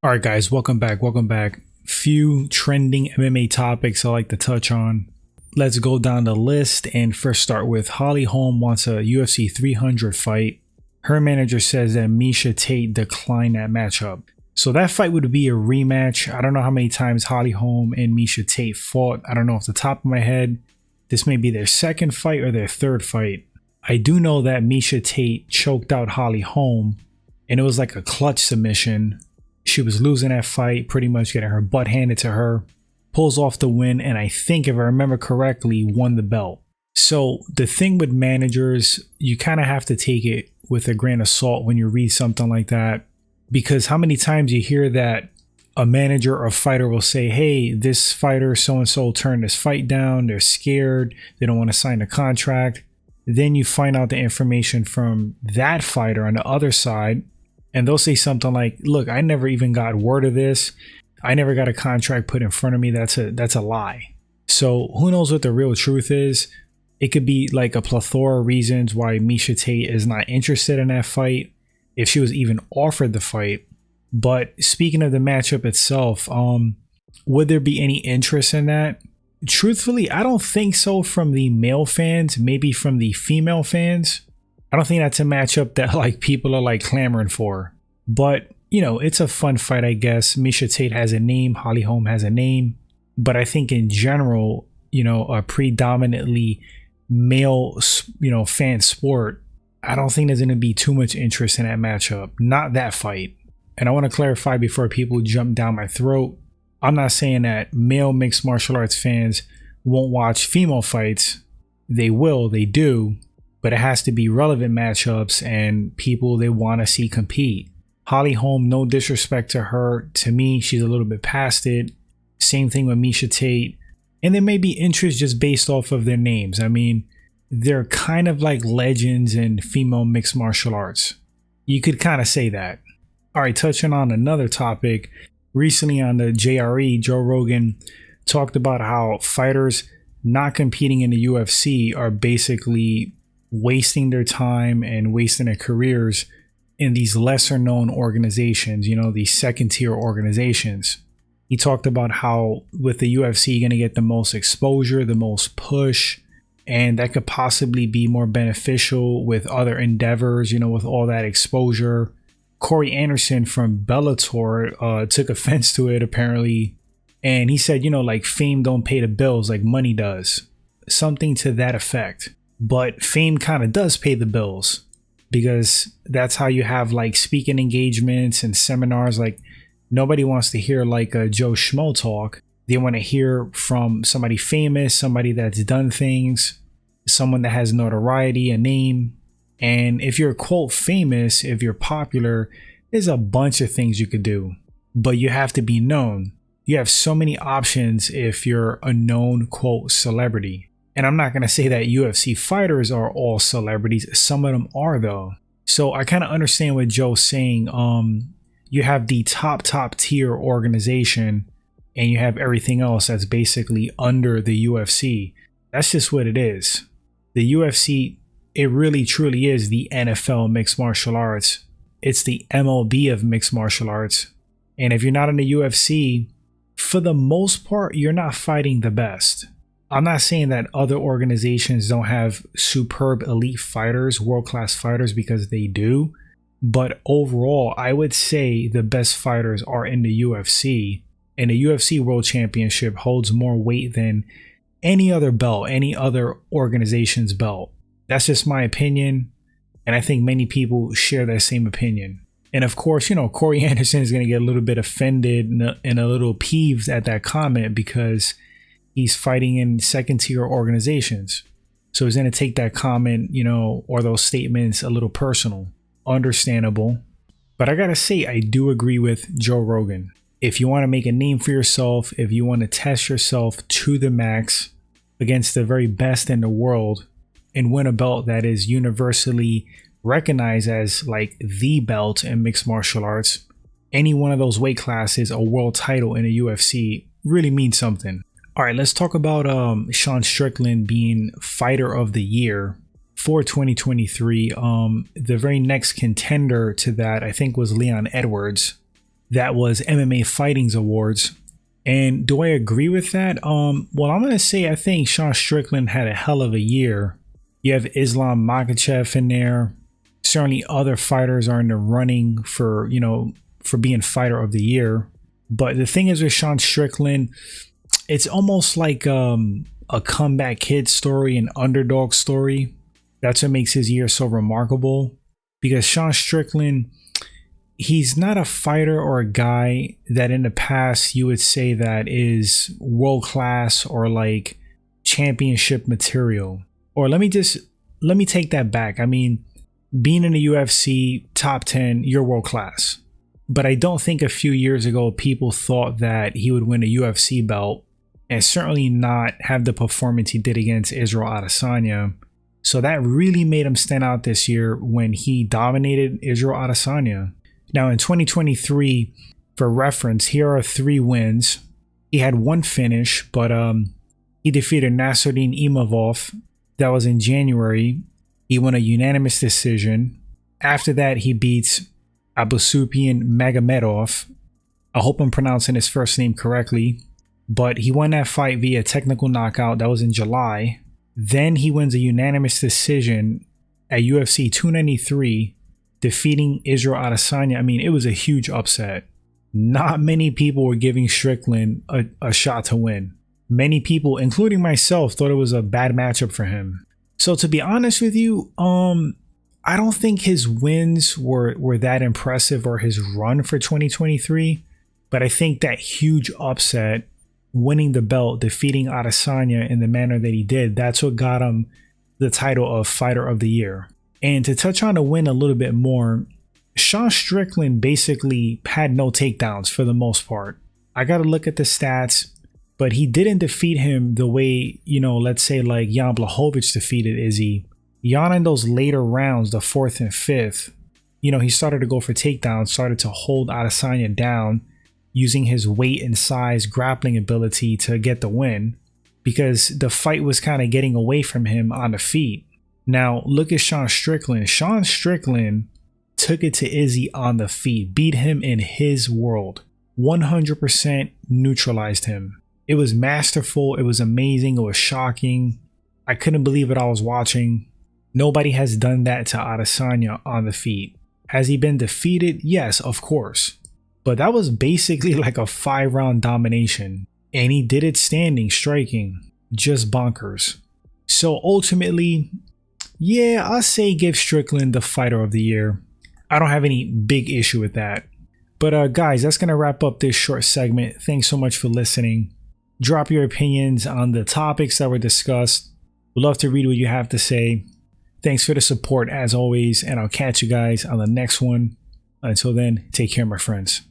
All right, guys, welcome back. Welcome back. Few trending MMA topics I like to touch on. Let's go down the list and first start with Holly Holm wants a UFC 300 fight. Her manager says that Miesha Tate declined that matchup. So that fight would be a rematch. I don't know how many times Holly Holm and Miesha Tate fought. I don't know off the top of my head. This may be their second fight or their third fight. I do know that Miesha Tate choked out Holly Holm, and it was like a clutch submission. She was losing that fight, pretty much getting her butt handed to her, pulls off the win, and I think, if I remember correctly, won the belt. So the thing with managers, you kind of have to take it with a grain of salt when you read something like that, because how many times you hear that a manager or a fighter will say, hey, this fighter so-and-so turned this fight down, they're scared, they don't want to sign a contract. Then you find out the information from that fighter on the other side, and they'll say something like, look, I never even got word of this. I never got a contract put in front of me. That's a lie. So who knows what the real truth is? It could be like a plethora of reasons why Miesha Tate is not interested in that fight, if she was even offered the fight. But speaking of the matchup itself, would there be any interest in that? Truthfully, I don't think so from the male fans, maybe from the female fans. I don't think that's a matchup that like people are like clamoring for. But, you know, it's a fun fight, I guess. Miesha Tate has a name, Holly Holm has a name. But I think in general, you know, a predominantly male, fan sport, I don't think there's going to be too much interest in that matchup. Not that fight. And I want to clarify before people jump down my throat. I'm not saying that male mixed martial arts fans won't watch female fights. They will, they do. But it has to be relevant matchups and people they want to see compete. Holly Holm, no disrespect to her. To me, she's a little bit past it. Same thing with Miesha Tate. And there may be interest just based off of their names. I mean, they're kind of like legends in female mixed martial arts. You could kind of say that. All right, touching on another topic. Recently on the JRE, Joe Rogan talked about how fighters not competing in the UFC are basically wasting their time and wasting their careers in these lesser known organizations, you know, these second tier organizations. He talked about how with the UFC, you're going to get the most exposure, the most push, and that could possibly be more beneficial with other endeavors, you know, with all that exposure. Corey Anderson from Bellator took offense to it apparently. And he said, you know, like fame don't pay the bills like money does. Something to that effect. But fame kind of does pay the bills, because that's how you have like speaking engagements and seminars. Like nobody wants to hear like a Joe Schmo talk. They want to hear from somebody famous, somebody that's done things, someone that has notoriety, a name. And if you're quote famous, if you're popular, there's a bunch of things you could do, but you have to be known. You have so many options if you're a known quote celebrity. And I'm not going to say that UFC fighters are all celebrities. Some of them are though. So I kind of understand what Joe's saying. You have the top tier organization and you have everything else that's basically under the UFC. That's just what it is. The UFC, it really truly is the NFL mixed martial arts. It's the MLB of mixed martial arts. And if you're not in the UFC, for the most part, you're not fighting the best. I'm not saying that other organizations don't have superb elite fighters, world-class fighters, because they do. But overall, I would say the best fighters are in the UFC. And the UFC World Championship holds more weight than any other belt, any other organization's belt. That's just my opinion. And I think many people share that same opinion. And of course, you know, Corey Anderson is going to get a little bit offended and a little peeved at that comment because he's fighting in second tier organizations. So he's going to take that comment, you know, or those statements a little personal. Understandable. But I got to say, I do agree with Joe Rogan. If you want to make a name for yourself, if you want to test yourself to the max against the very best in the world and win a belt that is universally recognized as like the belt in mixed martial arts, any one of those weight classes, a world title in the UFC really means something. All right, let's talk about Sean Strickland being Fighter of the Year for 2023. The very next contender to that, I think, was Leon Edwards. that was MMA Fighting's awards. And do I agree with that? Well, I'm gonna say I think Sean Strickland had a hell of a year. You have Islam Makhachev in there. Certainly other fighters are in the running for, you know, for being fighter of the year. But the thing is with Sean Strickland, it's almost like a comeback kid story, an underdog story. That's what makes his year so remarkable, because Sean Strickland, he's not a fighter or a guy that in the past you would say that is world class or like championship material. Or let me take that back. I mean, being in the UFC top 10, you're world class. But I don't think a few years ago people thought that he would win a UFC belt, and certainly not have the performance he did against Israel Adesanya. So that really made him stand out this year when he dominated Israel Adesanya. Now in 2023, for reference, here are 3 wins. He had 1 finish, but he defeated Nassourdine Imavov. That was in January. He won a unanimous decision. After that, he beats Abusupian Magomedov. I hope I'm pronouncing his first name correctly. But he won that fight via technical knockout. That was in July. Then he wins a unanimous decision at UFC 293, defeating Israel Adesanya. I mean, it was a huge upset. Not many people were giving Strickland a shot to win. Many people, including myself, thought it was a bad matchup for him. So to be honest with you, I don't think his wins were that impressive, or his run for 2023. But I think that huge upset, winning the belt, defeating Adesanya in the manner that he did, that's what got him the title of Fighter of the Year. And to touch on the win a little bit more, Sean Strickland basically had no takedowns for the most part. I got to look at the stats, but he didn't defeat him the way, you know, let's say like Jan Blachowicz defeated Izzy. Jan in those later rounds, the 4th and 5th, you know, he started to go for takedowns, started to hold Adesanya down, using his weight and size grappling ability to get the win, because the fight was kind of getting away from him on the feet. Now look at Sean Strickland. Sean Strickland took it to Izzy on the feet, beat him in his world, 100% neutralized him. It was masterful. It was amazing. It was shocking. I couldn't believe what I was watching. Nobody has done that to Adesanya on the feet. Has he been defeated? Yes, of course. But that was basically like a 5-round domination. And he did it standing, striking. Just bonkers. So ultimately, yeah, I'll say give Strickland the Fighter of the Year. I don't have any big issue with that. But guys, that's going to wrap up this short segment. Thanks so much for listening. Drop your opinions on the topics that were discussed. We'd love to read what you have to say. Thanks for the support as always, and I'll catch you guys on the next one. Until then, take care, my friends.